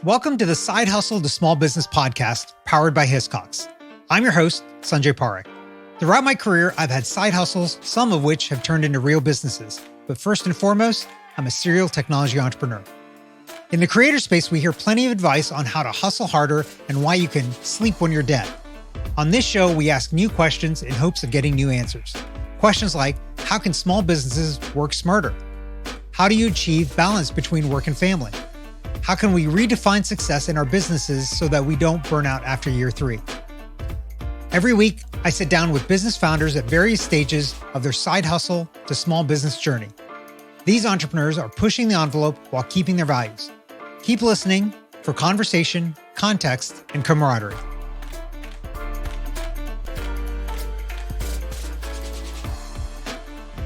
Welcome to the Side Hustle to Small Business podcast powered by Hiscox. I'm your host, Sanjay Parekh. Throughout my career, I've had side hustles, some of which have turned into real businesses. But first and foremost, I'm a serial technology entrepreneur. In the creator space, we hear plenty of advice on how to hustle harder and why you can sleep when you're dead. On this show, we ask new questions in hopes of getting new answers. Questions like, how can small businesses work smarter? How do you achieve balance between work and family? How can we redefine success in our businesses so that we don't burn out after year 3? Every week, I sit down with business founders at various stages of their side hustle to small business journey. These entrepreneurs are pushing the envelope while keeping their values. Keep listening for conversation, context, and camaraderie.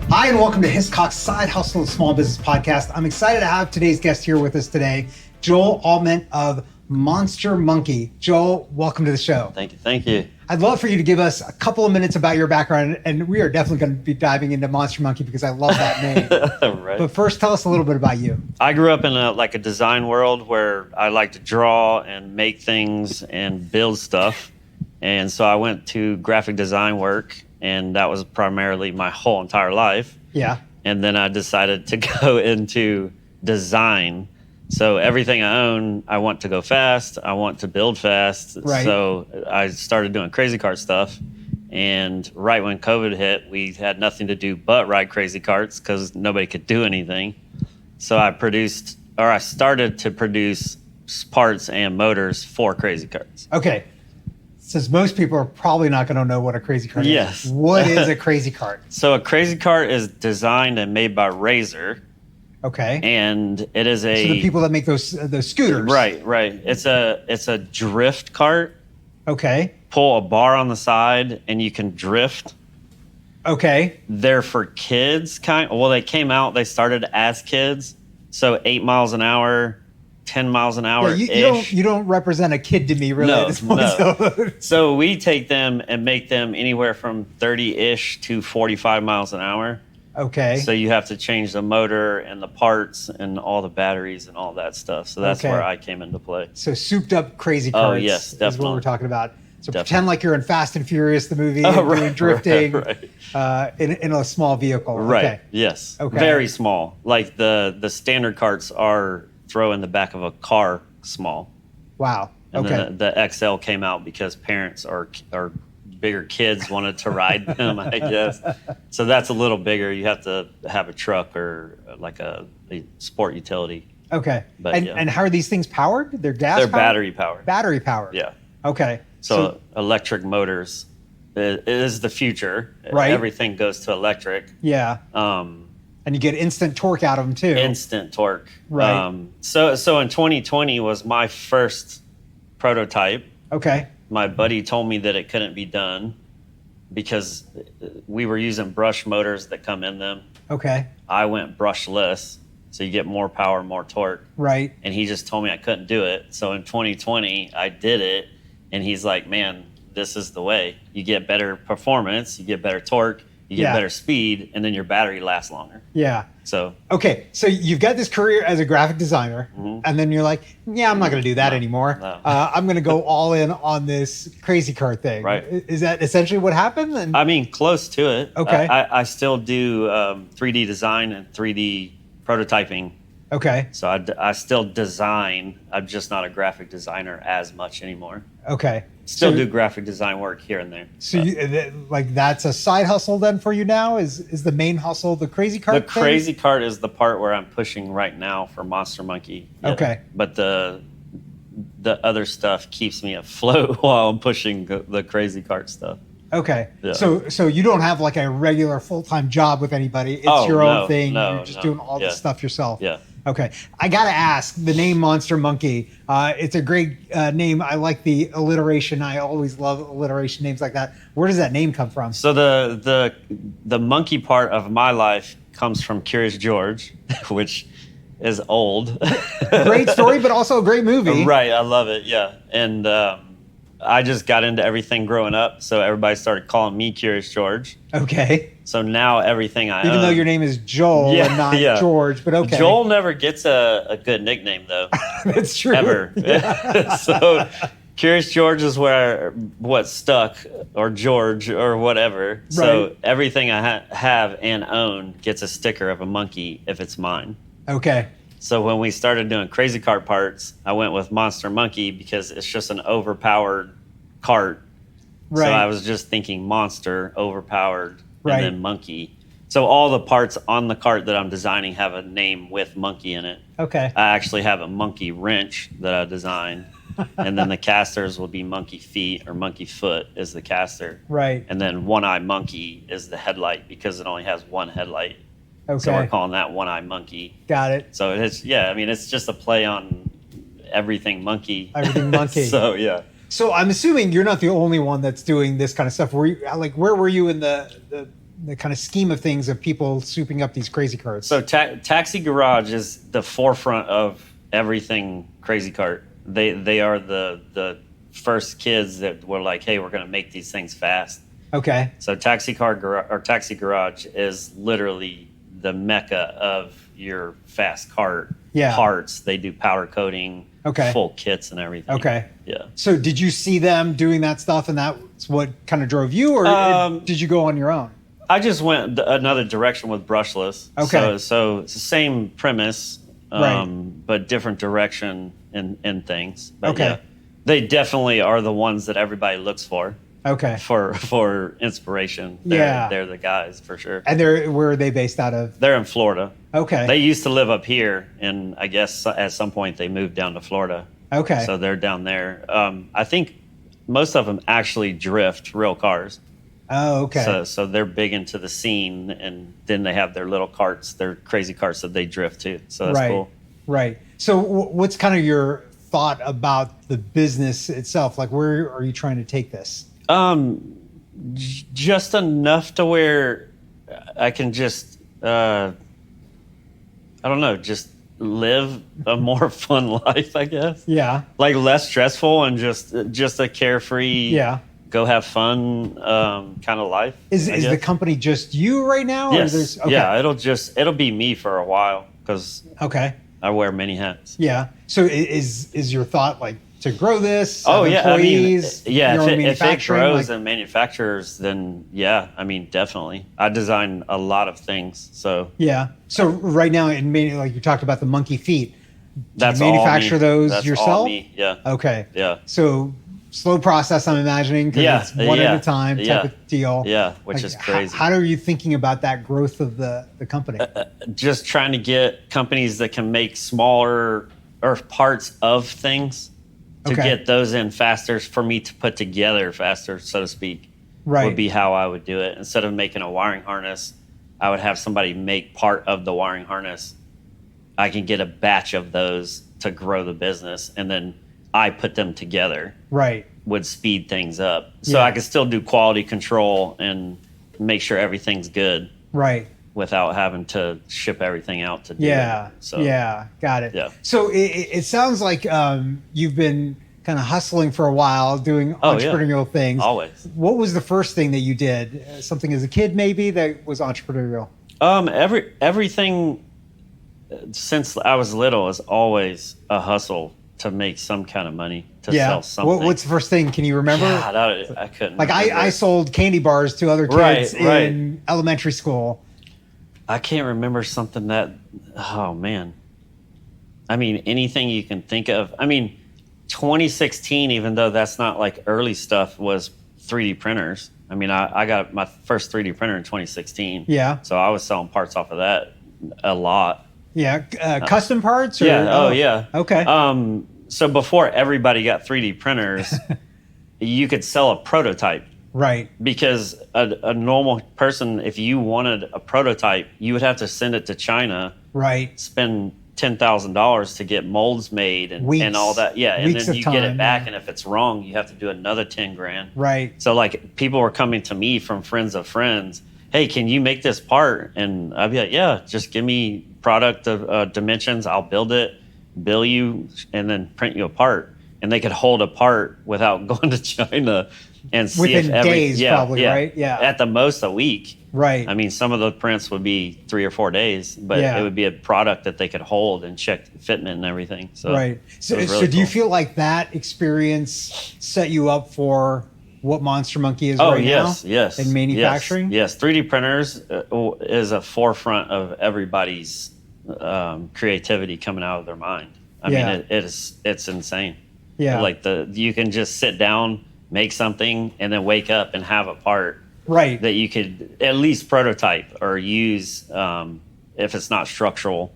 Hi, and welcome to Hiscox Side Hustle to Small Business Podcast. I'm excited to have today's guest here with us today, Joel Aultman of Monster Munkey. Joel, welcome to the show. Thank you. I'd love for you to give us a couple of minutes about your background, and we are definitely going to be diving into Monster Munkey because I love that name. Right. But first, tell us a little bit about you. I grew up in a design world where I like to draw and make things and build stuff. And so I went to graphic design work, and that was primarily my whole entire life. Yeah. And then I decided to go into design. So everything I own, I want to go fast. I want to build fast. Right. So I started doing crazy kart stuff. And right when COVID hit, we had nothing to do but ride crazy karts because nobody could do anything. So I started to produce parts and motors for crazy karts. Okay. Since most people are probably not going to know what a crazy kart Yes. is. What is a crazy kart? So a crazy kart is designed and made by Razor. Okay. And it is So the people that make those scooters. Right. It's a drift cart. Okay. Pull a bar on the side and you can drift. Okay. They're for kids they came out, they started as kids. So 8 miles an hour, 10 miles an hour. Yeah, you don't represent a kid to me really at this point. No. So we take them and make them anywhere from 30-ish to 45 miles an hour. Okay. So you have to change the motor and the parts and all the batteries and all that stuff. So that's where I came into play. So souped up crazy karts. Oh, yes, definitely. Is what we're talking about. So Definitely. Pretend like you're in Fast and Furious, the movie, doing drifting right. In a small vehicle. Right. Okay. Yes. Okay. Very small. Like the standard karts are throw in the back of a car small. Wow. And Okay. then the XL came out because parents or bigger kids wanted to ride them, I guess. So that's a little bigger. You have to have a truck or like a sport utility. Okay. But, and how are these things powered? They're gas They're powered? battery powered. Battery powered. Yeah. Okay. So electric motors is the future. Right. Everything goes to electric. Yeah. And you get instant torque out of them too. Instant torque. Right. So in 2020 was my first prototype. Okay. My buddy told me that it couldn't be done because we were using brush motors that come in them. Okay. I went brushless, so you get more power, more torque. Right. And he just told me I couldn't do it. So in 2020, I did it, and he's like, man, this is the way. You get better performance, you get better torque, you get better speed, and then your battery lasts longer. Yeah. So okay, so you've got this career as a graphic designer, and then you're like, yeah, I'm not going to do that anymore. No. I'm going to go all in on this crazy kart thing. Right. Is that essentially what happened? And I mean, close to it. Okay. I still do 3D design and 3D prototyping. Okay. So I still design. I'm just not a graphic designer as much anymore. Okay. Still do graphic design work here and there. So that's a side hustle then for you now? Is the main hustle the crazy kart The thing? crazy kart is the part where I'm pushing right now for Monster Munkey. Yeah. Okay. But the other stuff keeps me afloat while I'm pushing the crazy kart stuff. Okay. Yeah. So you don't have like a regular full-time job with anybody. It's your own thing. You're just doing all the stuff yourself. Yeah. Okay. I got to ask, the name Monster Munkey, it's a great name. I like the alliteration. I always love alliteration names like that. Where does that name come from? So the monkey part of my life comes from Curious George, which is old. Great story, but also a great movie. Right. I love it. Yeah. And I just got into everything growing up. So everybody started calling me Curious George. Okay. So now everything I Even own, though your name is Joel and not George, but okay. Joel never gets a good nickname though. That's true. Ever. Yeah. So Curious George is what stuck, or George or whatever. Right. So everything I have and own gets a sticker of a monkey if it's mine. Okay. So when we started doing crazy cart parts, I went with Monster Munkey because it's just an overpowered cart. Right. So I was just thinking monster, overpowered, and then monkey. So all the parts on the cart that I'm designing have a name with monkey in it. Okay. I actually have a monkey wrench that I designed. And then the casters will be monkey feet, or monkey foot is the caster. Right. And then one eye monkey is the headlight because it only has one headlight. Okay. So we're calling that one eye monkey. Got it. So it's just a play on everything monkey. Everything monkey. So yeah. So I'm assuming you're not the only one that's doing this kind of stuff. Where were you in the kind of scheme of things of people souping up these crazy carts? So Taxi Garage is the forefront of everything crazy cart. They are the first kids that were like, hey, we're going to make these things fast. Okay. So Taxi Garage is literally the mecca of your fast cart parts. They do powder coating, full kits and everything. Okay. Yeah. So did you see them doing that stuff, and that's what kind of drove you, or did you go on your own? I just went another direction with brushless. Okay. So it's the same premise, but different direction in things. But yeah, they definitely are the ones that everybody looks for. Okay. For inspiration. They're the guys for sure. And where are they based out of? They're in Florida. Okay. They used to live up here, and I guess at some point they moved down to Florida. Okay. So they're down there. I think most of them actually drift real cars. Oh, okay. So they're big into the scene, and then they have their little carts, their crazy carts that they drift too. So that's cool. Right. So what's kind of your thought about the business itself? Like, where are you trying to take this? Just enough to where I can just, I don't know, just live a more fun life, I guess. Yeah. Like less stressful and just a carefree, go have fun kind of life. Is the company just you right now? Yes. Or yeah, it'll be me for a while because I wear many hats. Yeah. So is your thought like to grow this? Oh yeah, employees, if it grows and manufacturers, then definitely. I design a lot of things, so yeah. So right now, like you talked about the monkey feet, that's you manufacture all me. those That's yourself? All me. Yeah. Okay. Yeah. So slow process, I'm imagining, because it's one at a time type of deal. Yeah, which is crazy. How are you thinking about that growth of the company? Just trying to get companies that can make smaller or parts of things to get those in faster for me to put together faster, so to speak, would be how I would do it. Instead of making a wiring harness, I would have somebody make part of the wiring harness. I can get a batch of those to grow the business, and then I put them together. Right. Would speed things up. So I could still do quality control and make sure everything's good. Right. Without having to ship everything out to do it. So, got it. Yeah. So it sounds like you've been kind of hustling for a while, doing entrepreneurial things. Always. What was the first thing that you did? Something as a kid maybe that was entrepreneurial? Everything since I was little is always a hustle to make some kind of money, to sell something. What's the first thing? Can you remember? God, I couldn't. Like I sold candy bars to other kids in elementary school. I can't remember something that, oh man. Anything you can think of. 2016, even though that's not like early stuff, was 3D printers. I got my first 3D printer in 2016. Yeah. So I was selling parts off of that a lot. Yeah. Custom parts? Or, yeah. Okay. So before everybody got 3D printers, you could sell a prototype. Right. Because a normal person, if you wanted a prototype, you would have to send it to China. Right. Spend $10,000 to get molds made and all that. Yeah. And then you get it back. And if it's wrong, you have to do another 10 grand. Right. So like people were coming to me from friends of friends. Hey, can you make this part? And I'd be like, yeah, just give me product dimensions. I'll build it, bill you, and then print you a part. And they could hold a part without going to China and see within if days, probably, right? Yeah. At the most a week. Right. I mean, some of the prints would be 3 or 4 days, but Yeah. it would be a product that they could hold and check fitment and everything. So, right. So, it was really do you cool. feel like that experience set you up for what Monster Munkey is yes, now? Yes. In manufacturing? Yes. 3D printers is a forefront of everybody's creativity coming out of their mind. I mean, it's insane. Yeah. Like you can just sit down, make something, and then wake up and have a part. Right. That you could at least prototype or use if it's not structural.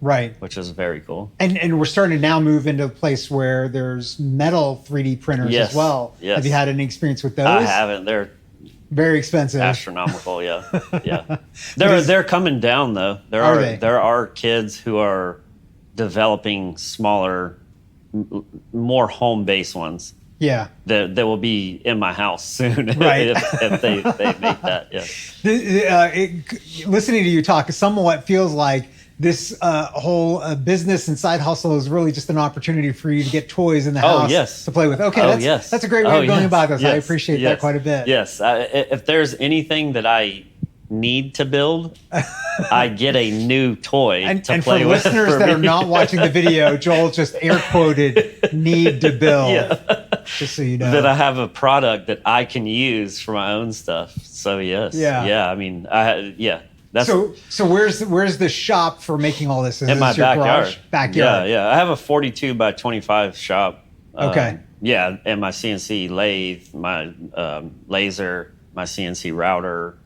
Right. Which is very cool. And we're starting to now move into a place where there's metal 3D printers as well. Yes. Have you had any experience with those? I haven't. They're very expensive. Astronomical, yeah. Yeah. They're coming down though. There are kids who are developing smaller, more home-based ones. Yeah, that will be in my house soon. Right. if they make that. Yeah. Listening to you talk somewhat feels like this whole business and side hustle is really just an opportunity for you to get toys in the house to play with. Okay, that's a great way of going about this. I appreciate that quite a bit. Yes, if there's anything that I need to build, I get a new toy to play with. And for listeners that are not watching the video, Joel just air quoted "need to build." Yeah. Just so you know, that I have a product that I can use for my own stuff. So yeah. I mean, That's so where's the shop for making all this? Is in my backyard. Backyard. Yeah. I have a 42 by 25 shop. Okay. And my CNC lathe, my laser, my CNC router,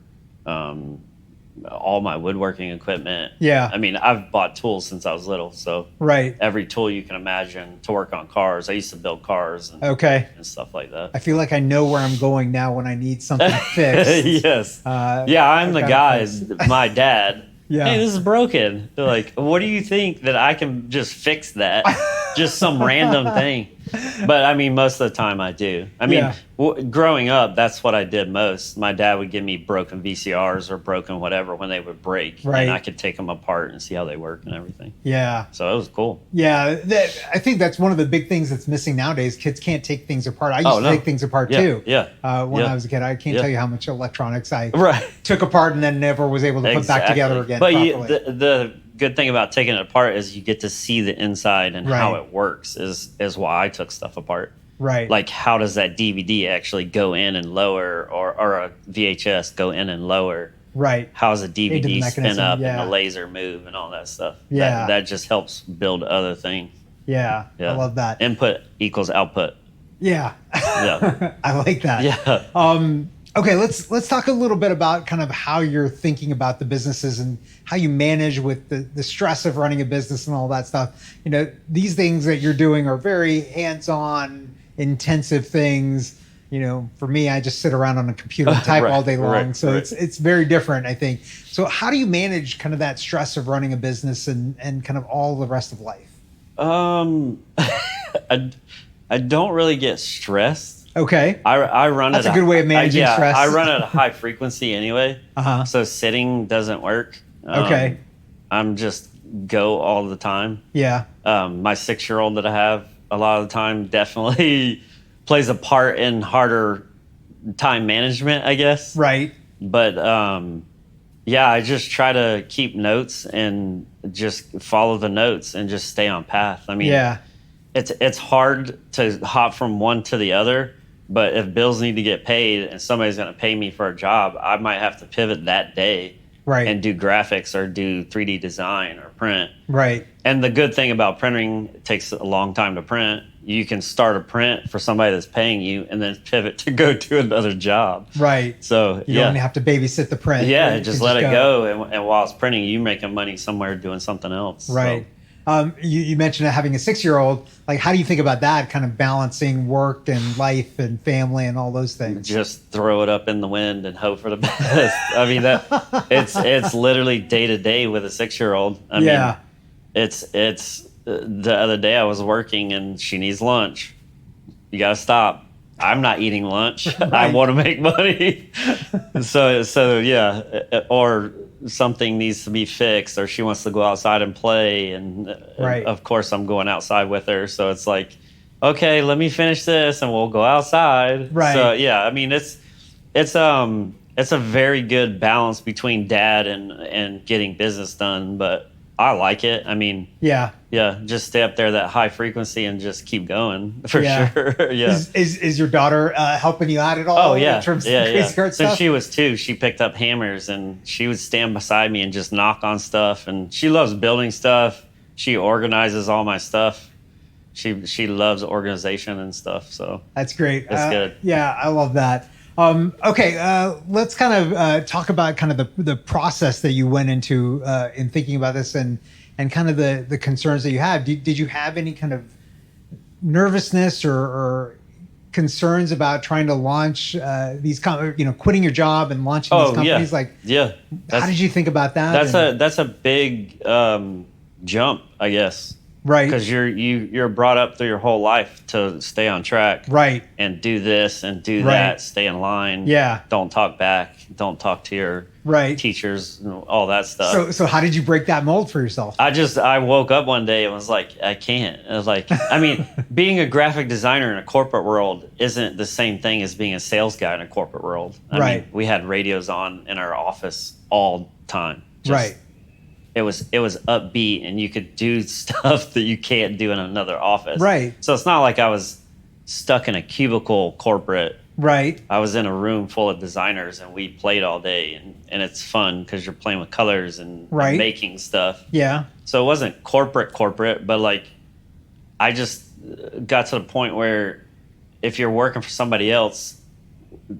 all my woodworking equipment. Yeah. I mean, I've bought tools since I was little, so every tool you can imagine to work on cars. I used to build cars and stuff like that. I feel like I know where I'm going now when I need something fixed. Yes. I'm the guy, my dad. Yeah. Hey, this is broken. They're like, what do you think that I can just fix that? Just some random thing. But I mean, most of the time I do. I mean, growing up, that's what I did most. My dad would give me broken VCRs or broken whatever when they would break. Right. And I could take them apart and see how they work and everything. Yeah. So it was cool. Yeah. I think that's one of the big things that's missing nowadays. Kids can't take things apart. I used to take things apart too. Yeah. When I was a kid, I can't tell you how much electronics I right. took apart and then never was able to put back together again. But the good thing about taking it apart is you get to see the inside and how it works is why I took stuff apart. Right. Like, how does that DVD actually go in and lower, or a VHS go in and lower? Right. How does a DVD spin up and the laser move and all that stuff? Yeah. That just helps build other things. Yeah. I love that. Input equals output. Yeah. Yeah. I like that. Yeah. Okay, let's talk a little bit about kind of how you're thinking about the businesses and how you manage with the stress of running a business and all that stuff. You know, these things that you're doing are very hands-on, intensive things. You know, for me, I just sit around on a computer and type all day long. So it's very different, I think. So how do you manage kind of that stress of running a business and kind of all the rest of life? I don't really get stressed. Okay. I run That's a good way of managing stress. I run at a high frequency anyway. So sitting doesn't work. Okay. I'm just go all the time. Yeah. My 6-year-old that I have a lot of the time definitely plays a part in harder time management, I guess. Right. But I just try to keep notes and just follow the notes and just stay on path. I mean, it's hard to hop from one to the other. But if bills need to get paid and somebody's going to pay me for a job, I might have to pivot that day and do graphics or do 3D design or print. Right. And the good thing about printing, it takes a long time to print. You can start a print for somebody that's paying you and then pivot to go to another job. Right. So you don't have to babysit the print. Yeah, just let it go. And while it's printing, you're making money somewhere doing something else. Right. So. You mentioned having a 6-year-old. Like, how do you think about that, kind of balancing work and life and family and all those things? Just throw it up in the wind and hope for the best. I mean, it's literally day to day with a 6-year-old. I mean, it's the other day I was working and she needs lunch. You got to stop. I'm not eating lunch. I want to make money. So yeah, or something needs to be fixed, or she wants to go outside and play, and of course I'm going outside with her. So it's like okay, let me finish this and we'll go outside. Right. So yeah, I mean it's a very good balance between dad and getting business done, but I like it. I mean, Yeah. yeah, just stay up there that high frequency and just keep going for Yeah. sure. Yeah. Is your daughter helping you out at all? Oh yeah, in terms yeah, of crazy card Since stuff? she was 2, she picked up hammers and she would stand beside me and just knock on stuff. And she loves building stuff. She organizes all my stuff. She loves organization and stuff. So That's great. It's good. Yeah, I love that. Okay, let's kind of talk about kind of the process that you went into in thinking about this and kind of the concerns that you have. Did you have any kind of nervousness or concerns about trying to launch quitting your job and launching these companies? How did you think about that? That's a big jump, I guess. Right. Because you're brought up through your whole life to stay on track. Right. And do this and do Right. that. Stay in line. Yeah. Don't talk back. Don't talk to your teachers. All that stuff. So how did you break that mold for yourself? I woke up one day and was like, I can't. I was like, I mean, being a graphic designer in a corporate world isn't the same thing as being a sales guy in a corporate world. I mean, we had radios on in our office all time. Right. It was upbeat and you could do stuff that you can't do in another office. Right. So it's not like I was stuck in a cubicle corporate. Right. I was in a room full of designers and we played all day and it's fun because you're playing with colors and making stuff. Yeah. So it wasn't corporate, but like I just got to the point where if you're working for somebody else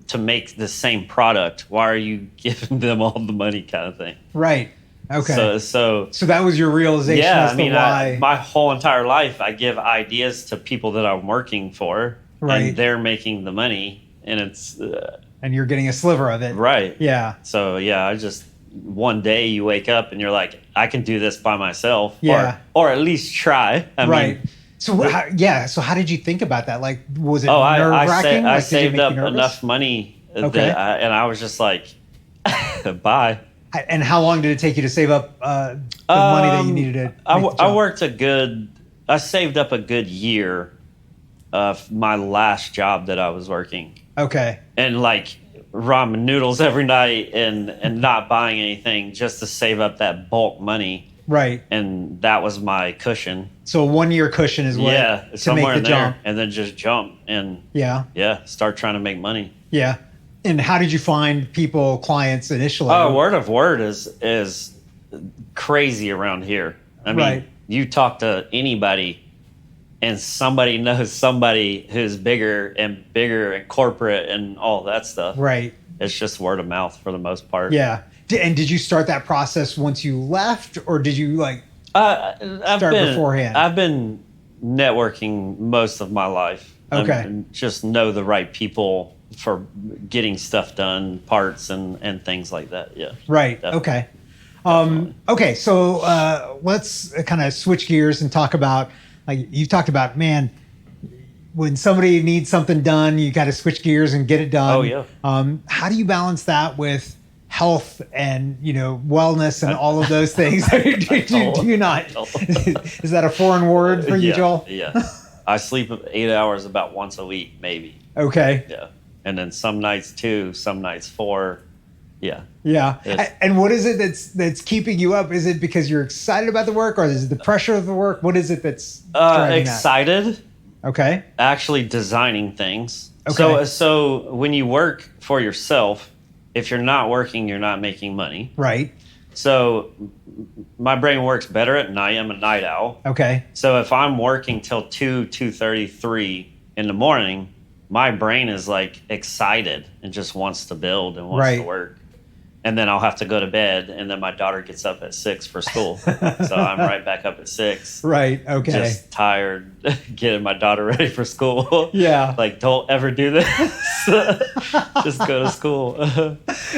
to make the same product, why are you giving them all the money kind of thing? Right. Okay. So that was your realization as to why. my whole entire life, I give ideas to people that I'm working for, and they're making the money, and it's and you're getting a sliver of it, right? Yeah. So I just one day you wake up and you're like, I can do this by myself, or at least try. I mean, So how did you think about that? Like, was it nerve-wracking? I saved up enough money, and I was just like, bye. And how long did it take you to save up the money that you needed to I saved up a good year of my last job that I was working. Okay. And like ramen noodles every night and not buying anything just to save up that bulk money. Right. And that was my cushion. So a 1 year cushion is what to make the jump. And then just jump and start trying to make money. Yeah. And how did you find clients initially? Oh, word of word is crazy around here. I mean, you talk to anybody and somebody knows somebody who's bigger and corporate and all that stuff. Right. It's just word of mouth for the most part. Yeah. And did you start that process once you left, or did you start beforehand? I've been networking most of my life. Okay. And just know the right people for getting stuff done, parts and things like that. Yeah. Right. Definitely. Okay. Okay. So let's kind of switch gears and talk about, like you talked about, man, when somebody needs something done, you got to switch gears and get it done. Oh yeah. How do you balance that with health and wellness and all of those things? do you not? Is that a foreign word for you, Joel? Yeah. I sleep 8 hours about once a week, maybe. Okay. Yeah. And then some nights 2, some nights 4. Yeah. Yeah. And what is it that's keeping you up? Is it because you're excited about the work, or is it the pressure of the work? What is it that's driving excited? That? Okay. Actually designing things. Okay. So when you work for yourself, if you're not working, you're not making money. Right. So my brain works better at night. I'm a night owl. Okay. So if I'm working till 2:30, 3 in the morning, my brain is like excited and just wants to build and wants to work. And then I'll have to go to bed, and then my daughter gets up at 6 for school. So I'm right back up at 6. Right. Okay. Just tired, getting my daughter ready for school. Yeah. Like, don't ever do this. Just go to school.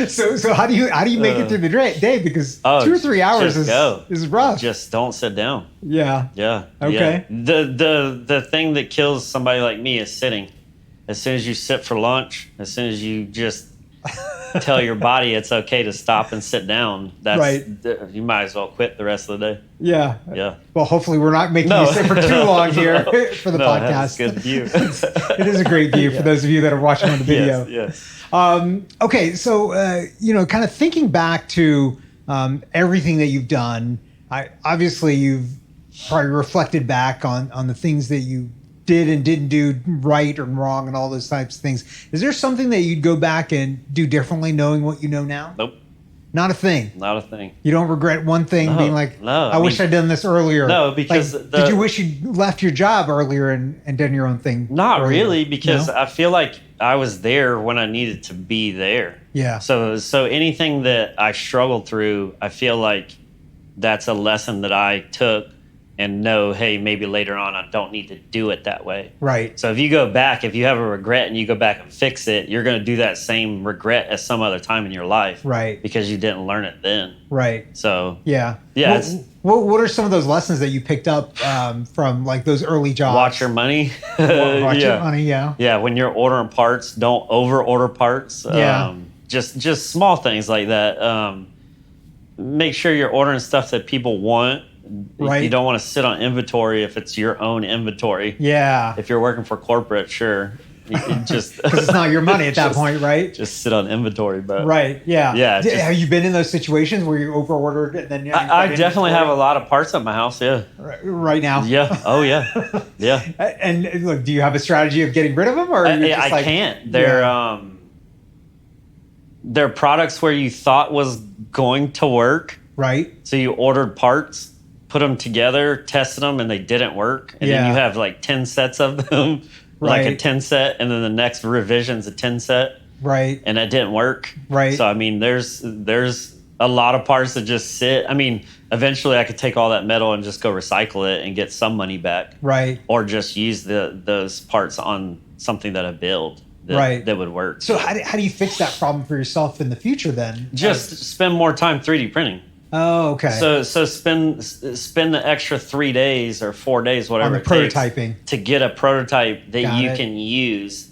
So how do you make it through the day? Because 2 or 3 hours is rough. Just don't sit down. Yeah. Yeah. Okay. Yeah. The thing that kills somebody like me is sitting. As soon as you sit for lunch, as soon as you just tell your body it's okay to stop and sit down, you might as well quit the rest of the day. Yeah. Yeah. Well, hopefully we're not making you sit for too long here for the podcast. That's a good view. It is a great view for those of you that are watching on the video. Yes. Okay. So, kind of thinking back to everything that you've done, obviously you've probably reflected back on the things that you did and didn't do right or wrong and all those types of things. Is there something that you'd go back and do differently knowing what you know now? Nope. Not a thing. Not a thing. You don't regret one thing being like, I wish I'd done this earlier. No, because did you wish you'd left your job earlier and done your own thing? Not earlier? really, because I feel like I was there when I needed to be there. Yeah. So anything that I struggled through, I feel like that's a lesson that I took and know, hey, maybe later on I don't need to do it that way. Right. So if you go back, if you have a regret and you go back and fix it, you're going to do that same regret at some other time in your life. Right. Because you didn't learn it then. Right. So. Yeah. Yeah. What are some of those lessons that you picked up from like those early jobs? Watch your money. Watch your money, yeah. Yeah, when you're ordering parts, don't over order parts. Yeah. Just small things like that. Make sure you're ordering stuff that people want. Right. You don't want to sit on inventory if it's your own inventory. Yeah. If you're working for corporate, sure. You just because it's not your money at that point, right? Just sit on inventory, but right, yeah, yeah. Have you been in those situations where you overordered and then? I definitely have a lot of parts at my house. Yeah. Right now. Yeah. Oh yeah. Yeah. And look, do you have a strategy of getting rid of them, or I can't? They're products where you thought was going to work. Right. So you ordered parts, put them together, tested them, and they didn't work. And then you have like 10 sets of them, like a 10 set, and then the next revision's a 10 set. Right. And that didn't work. Right. So, I mean, there's a lot of parts that just sit. I mean, eventually I could take all that metal and just go recycle it and get some money back. Right. Or just use those parts on something that I build. That would work. So how do you fix that problem for yourself in the future then? Just spend more time 3D printing. Oh, okay. So spend the extra 3 days or 4 days, whatever on the prototyping to get a prototype that you can use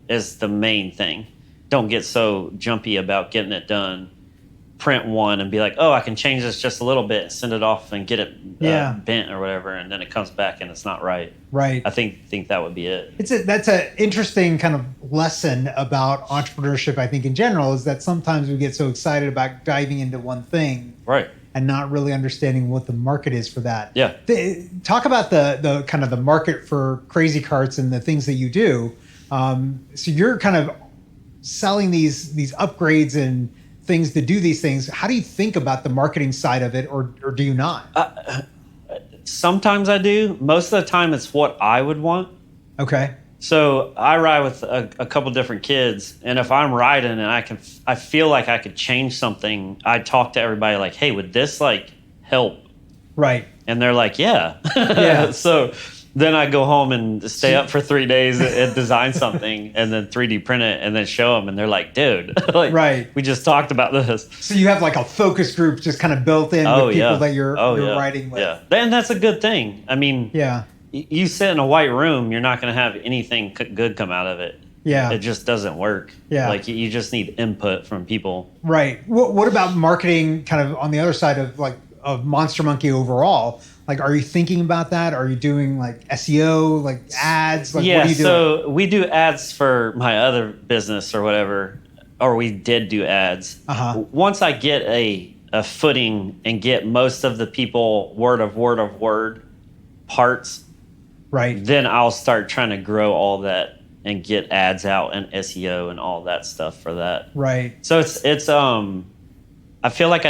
is the main thing. Don't get so jumpy about getting it done. Print one and be like, oh, I can change this just a little bit and send it off and get it bent or whatever, and then it comes back and it's not right. Right. I think that would be it. That's an interesting kind of lesson about entrepreneurship, I think, in general, is that sometimes we get so excited about diving into one thing. Right. And not really understanding what the market is for that. Yeah. Talk about the kind of the market for crazy carts and the things that you do. So you're kind of selling these upgrades and things to do these things. How do you think about the marketing side of it, or do you not? Sometimes I do. Most of the time it's what I would want. Okay. So I ride with a couple different kids, and if I'm riding and I feel like I could change something, I talk to everybody like, hey, would this like help? Right. And they're like, yeah. Yeah. So then I go home and stay up for 3 days and design something and then 3D print it and then show them. And they're like, dude, like, right. We just talked about this. So you have like a focus group just kind of built in with people that you're riding with. Yeah. And that's a good thing. I mean, you sit in a white room, you're not going to have anything good come out of it. Yeah. It just doesn't work. Yeah. Like you just need input from people. Right. What about marketing kind of on the other side of Monster Munkey overall? Like, are you thinking about that? Are you doing like SEO, like ads? Like, yeah, what are you doing? So we do ads for my other business or whatever, or we did do ads. Uh-huh. Once I get a footing and get most of the people word of word parts, right, then I'll start trying to grow all that and get ads out and SEO and all that stuff for that. Right. So it's I feel like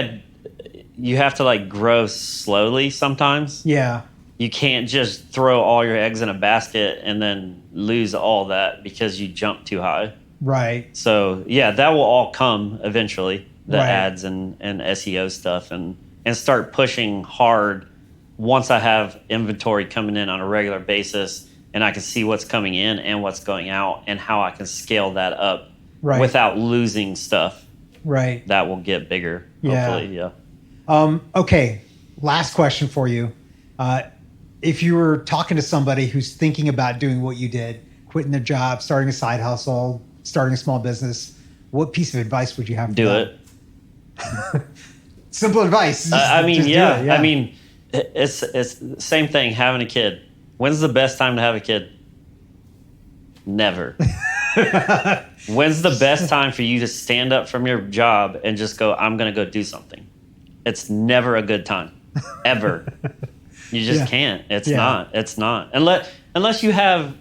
you have to like grow slowly sometimes. Yeah. You can't just throw all your eggs in a basket and then lose all that because you jump too high. Right. So yeah, that will all come eventually, the ads and SEO stuff, and start pushing hard once I have inventory coming in on a regular basis and I can see what's coming in and what's going out and how I can scale that up without losing stuff. Right. That will get bigger, hopefully, yeah. Okay, last question for you. If you were talking to somebody who's thinking about doing what you did, quitting their job, starting a side hustle, starting a small business, what piece of advice would you have? Do it. Simple advice. I mean, yeah. I mean, it's the same thing having a kid. When's the best time to have a kid? Never. When's the best time for you to stand up from your job and just go, I'm going to go do something? It's never a good time, ever. You just can't. It's not. It's not. Unless you have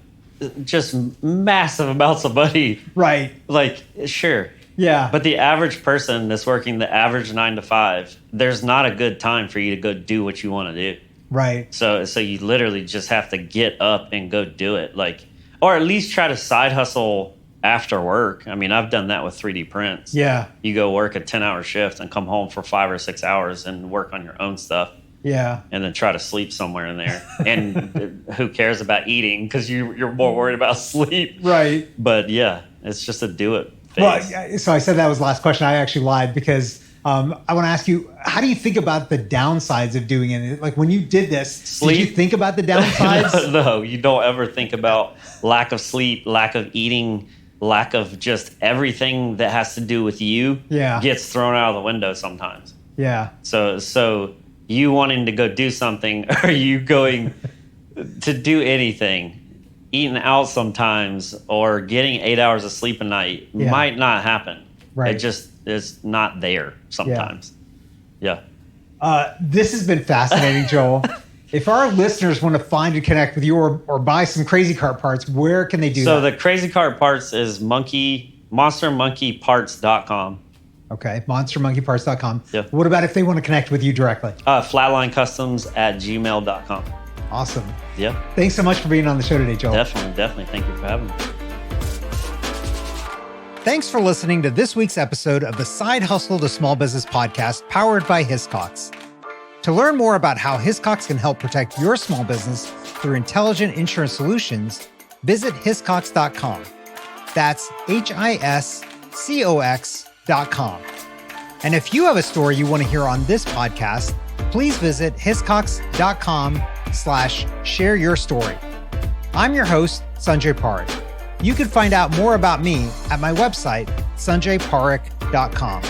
just massive amounts of money. Right. Like, sure. Yeah. But the average person that's working the average 9 to 5, there's not a good time for you to go do what you want to do. Right. So you literally just have to get up and go do it. Like, or at least try to side hustle after work. I mean, I've done that with 3D prints. Yeah. You go work a 10-hour shift and come home for 5 or 6 hours and work on your own stuff. Yeah. And then try to sleep somewhere in there. And who cares about eating because you're more worried about sleep. Right. But yeah, it's just a do it phase. Well, so I said that was the last question. I actually lied because I want to ask you, how do you think about the downsides of doing it? Like when you did this, sleep? Did you think about the downsides? No, you don't ever think about lack of sleep, lack of eating, lack of just everything that has to do with you gets thrown out of the window sometimes. Yeah. So you wanting to go do something, or you going to do anything, eating out sometimes, or getting 8 hours of sleep a night might not happen. Right. It just is not there sometimes. Yeah. This has been fascinating, Joel. If our listeners want to find and connect with you or buy some Crazy Cart parts, where can they do that? So the Crazy Cart parts is monstermonkeyparts.com. Okay, monstermonkeyparts.com. Yeah. What about if they want to connect with you directly? Flatlinecustoms@gmail.com. Awesome. Yeah. Thanks so much for being on the show today, Joel. Definitely. Thank you for having me. Thanks for listening to this week's episode of the Side Hustle to Small Business podcast powered by Hiscox. To learn more about how Hiscox can help protect your small business through intelligent insurance solutions, visit hiscox.com. That's HISCOX.com. And if you have a story you want to hear on this podcast, please visit hiscox.com/share your story. I'm your host, Sanjay Parikh. You can find out more about me at my website, sanjayparikh.com.